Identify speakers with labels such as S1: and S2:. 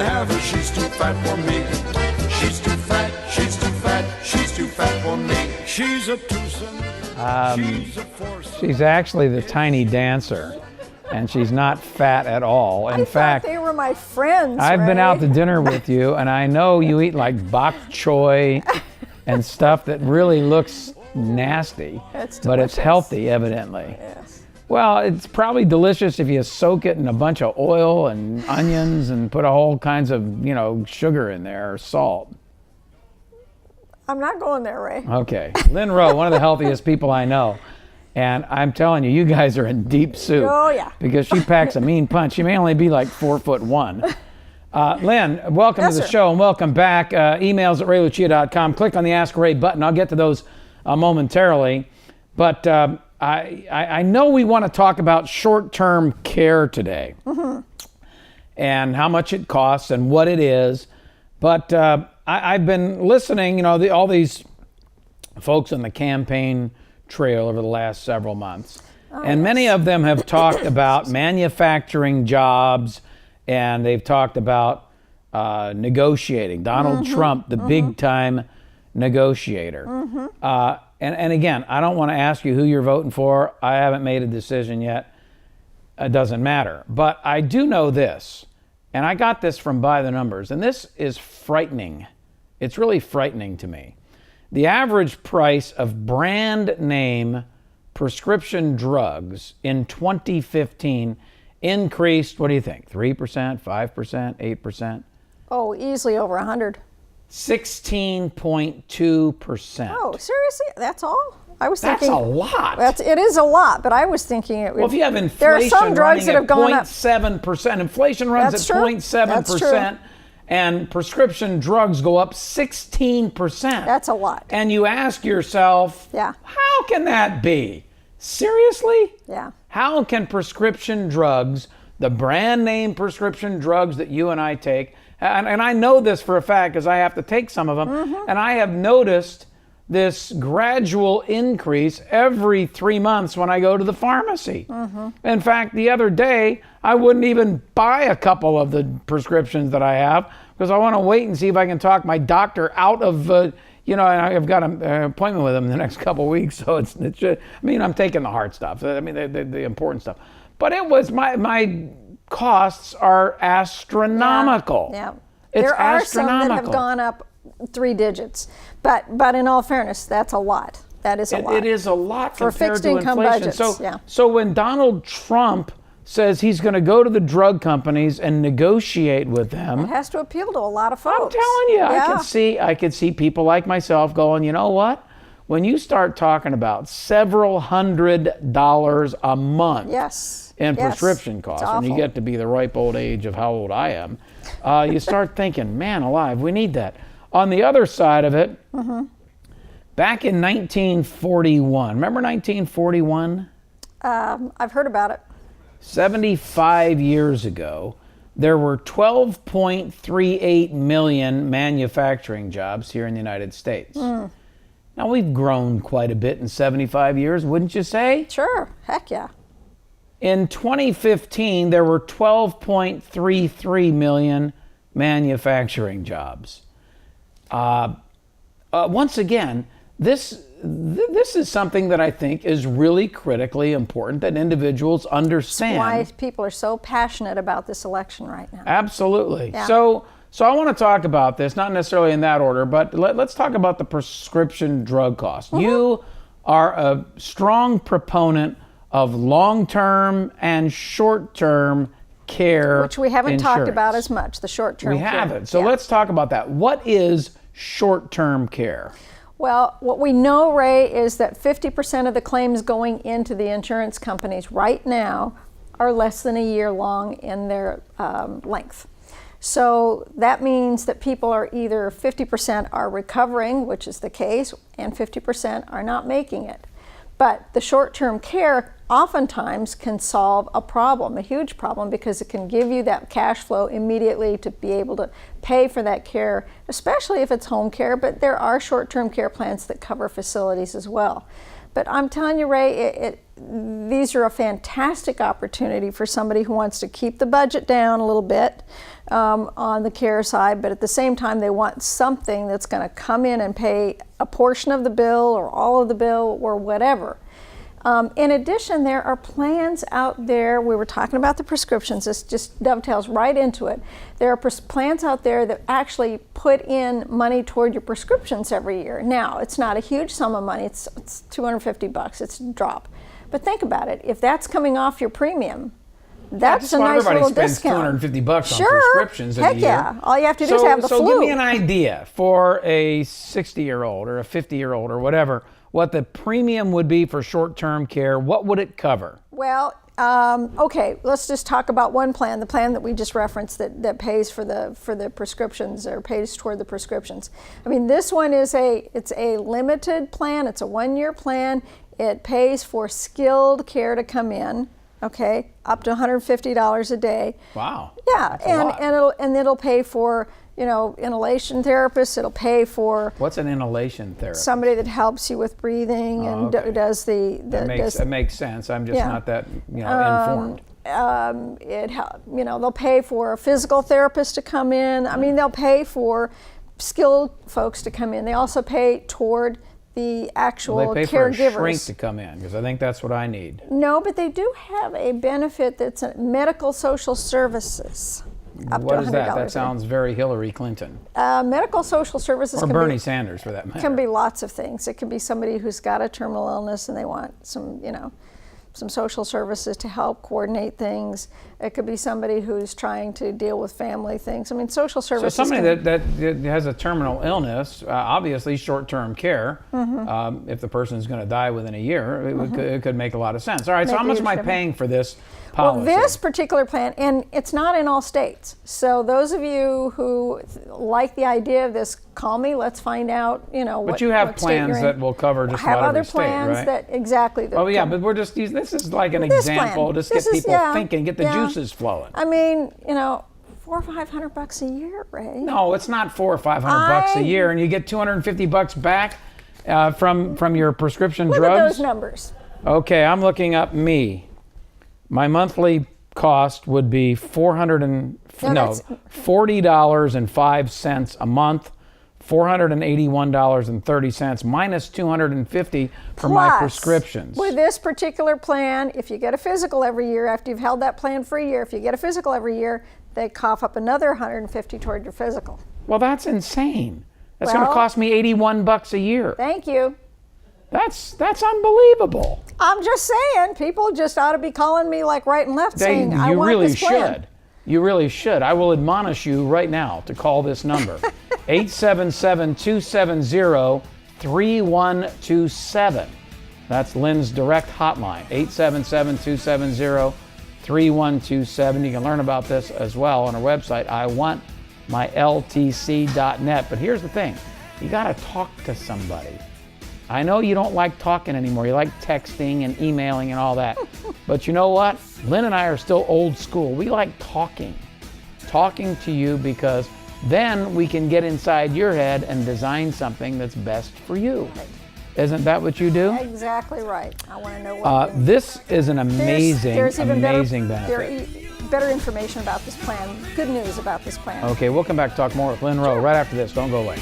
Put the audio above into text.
S1: have her, she's too fat for me. She's too fat, she's too fat, she's too fat for me. She's a twosome, she's a foursome.
S2: She's actually the tiny dancer, and she's not fat at all. In fact,
S3: they were my friends.
S2: I've been
S3: Ray.
S2: out to dinner with you, and I know you eat like bok choy and stuff that really looks nasty, but it's healthy, evidently.
S3: Yes.
S2: Well, it's probably delicious if you soak it in a bunch of oil and onions and put all kinds of, sugar in there or salt.
S3: I'm not going there, Ray.
S2: Okay. Lynn Rowe, one of the healthiest people I know. And I'm telling you, you guys are in deep soup.
S3: Oh, yeah.
S2: Because she packs a mean punch. She may only be like 4'1". Lynn, welcome to the show and welcome back. Emails at raylucia.com. Click on the Ask Ray button. I'll get to those momentarily. But I know we want to talk about short-term care today and how much it costs and what it is. But I've been listening, all these folks on the campaign trail over the last several months. And many of them have talked about manufacturing jobs, and they've talked about negotiating. Donald Trump, the big-time negotiator. And again, I don't want to ask you who you're voting for. I haven't made a decision yet. It doesn't matter. But I do know this, and I got this from By the Numbers, and this is frightening. It's really frightening to me. The average price of brand name prescription drugs in 2015 increased, what do you think, 3%, 5%, 8%?
S3: Oh, easily over 100.
S2: 16.2%.
S3: Oh, seriously? That's all? I was
S2: That's
S3: thinking
S2: a lot.
S3: it is a lot, but I was thinking it would.
S2: Well, if you have inflation
S3: there are some drugs that have gone up.
S2: 0.7%, inflation runs
S3: That's
S2: at
S3: true.
S2: 0.7%, and prescription drugs go up 16%.
S3: That's a lot.
S2: And you ask yourself, how can that be? Seriously?
S3: Yeah.
S2: How can prescription drugs, the brand name prescription drugs that you and I take, and I know this for a fact because I have to take some of them, and I have noticed this gradual increase every 3 months when I go to the pharmacy. In fact, the other day, I wouldn't even buy a couple of the prescriptions that I have because I want to wait and see if I can talk my doctor out of, and I've got an appointment with him in the next couple of weeks. So it's just, I'm taking the hard stuff. The important stuff. But it was my costs are astronomical.
S3: Yeah.
S2: It's
S3: there are
S2: astronomical.
S3: some that have gone up 3 digits. But in all fairness, that's a lot. That is a lot.
S2: It is a lot
S3: for
S2: compared
S3: fixed
S2: to
S3: income
S2: inflation.
S3: budgets.
S2: So when Donald Trump says he's going to go to the drug companies and negotiate with them,
S3: it has to appeal to a lot of folks.
S2: I'm telling you, I could see people like myself going, you know what? When you start talking about several $100s a month in prescription costs, and you get to be the ripe old age of how old I am, you start thinking, man alive, we need that. On the other side of it, back in 1941, remember 1941?
S3: I've heard about it.
S2: 75 years ago, there were 12.38 million manufacturing jobs here in the United States. Now, we've grown quite a bit in 75 years, wouldn't you say?
S3: Sure. Heck yeah.
S2: In 2015, there were 12.33 million manufacturing jobs. Once again, this is something that I think is really critically important that individuals understand.
S3: That's why people are so passionate about this election right now.
S2: Absolutely.
S3: Yeah.
S2: So I want to talk about this, not necessarily in that order, but let's talk about the prescription drug cost. You are a strong proponent of long-term and short-term care,
S3: which we haven't
S2: insurance.
S3: talked about as much, the short-term care.
S2: We haven't. So let's talk about that. What is short-term care?
S3: Well, what we know, Ray, is that 50% of the claims going into the insurance companies right now are less than a year long in their length. So that means that people are either 50% are recovering, which is the case, and 50% are not making it. But the short-term care oftentimes can solve a problem, a huge problem, because it can give you that cash flow immediately to be able to pay for that care, especially if it's home care, but there are short-term care plans that cover facilities as well. But I'm telling you, Ray, these are a fantastic opportunity for somebody who wants to keep the budget down a little bit on the care side, but at the same time they want something that's going to come in and pay a portion of the bill or all of the bill or whatever. In addition, there are plans out there. We were talking about the prescriptions. This just dovetails right into it. There are plans out there that actually put in money toward your prescriptions every year. Now, it's not a huge sum of money. It's $250. It's a drop. But think about it. If that's coming off your premium, that's a nice little discount.
S2: Everybody spends $250 on prescriptions in a year.
S3: Heck yeah. All you have to do is have the flu.
S2: So give me an idea for a 60-year-old or a 50-year-old or whatever, what the premium would be for short-term care. What would it cover?
S3: Well, okay, let's just talk about one plan, the plan that we just referenced that pays for the prescriptions or pays toward the prescriptions. I mean, this one is it's a limited plan. It's a 1-year plan. It pays for skilled care to come in, okay, up to $150 a day.
S2: Wow.
S3: Yeah, and it'll pay for, inhalation therapists. It'll pay for.
S2: What's an inhalation therapist?
S3: Somebody that helps you with breathing and does the.
S2: That makes sense. I'm just not that informed.
S3: They'll pay for a physical therapist to come in. I mean, they'll pay for skilled folks to come in. They also pay toward the actual caregivers.
S2: They pay for a shrink to come in, because I think that's what I need.
S3: No, but they do have a benefit that's medical social services.
S2: What is that? That sounds very Hillary Clinton.
S3: Medical social services
S2: or Bernie Sanders, for that matter.
S3: Can be lots of things. It can be somebody who's got a terminal illness and they want some social services to help coordinate things. It could be somebody who's trying to deal with family things. I mean, social services.
S2: So somebody that has a terminal illness, obviously short-term care, if the person's going to die within a year, it could make a lot of sense. All right, so how much am I paying for this policy?
S3: Well, this particular plan, and it's not in all states. So those of you who like the idea of this, call me. Let's find out,
S2: But you have plans that will cover just about every state, right?
S3: I have other plans that exactly.
S2: But we're just using, this is like an example, just get people thinking, get the juices flowing.
S3: I mean, $400 or $500 a year, Ray.
S2: No, it's not $400 or $500 a year, and you get $250 back from your prescription drugs.
S3: Look at those numbers.
S2: Okay, I'm looking up me. My monthly cost would be $40.05 a month, $481.30 minus $250 for my prescriptions.
S3: With this particular plan, if you get a physical every year, after you've held that plan for a year, if you get a physical every year, they cough up another $150 toward your physical.
S2: Well, that's insane. That's going to cost me $81 a year.
S3: Thank you.
S2: That's unbelievable.
S3: I'm just saying, people just ought to be calling me like right and left saying, I want this plan.
S2: You really should. You really should. I will admonish you right now to call this number, 877-270-3127. That's Lynn's direct hotline, 877-270-3127. You can learn about this as well on our website, iwantmyltc.net. But here's the thing, you got to talk to somebody. I know you don't like talking anymore. You like texting and emailing and all that. But you know what? Lynn and I are still old school. We like talking to you, because then we can get inside your head and design something that's best for you.
S3: Right.
S2: Isn't that what you do?
S3: Exactly right. I want to know what
S2: this is an amazing, amazing benefit.
S3: There's better information about this plan, good news about this plan.
S2: Okay, we'll come back and talk more with Lynn Rowe right after this. Don't go away.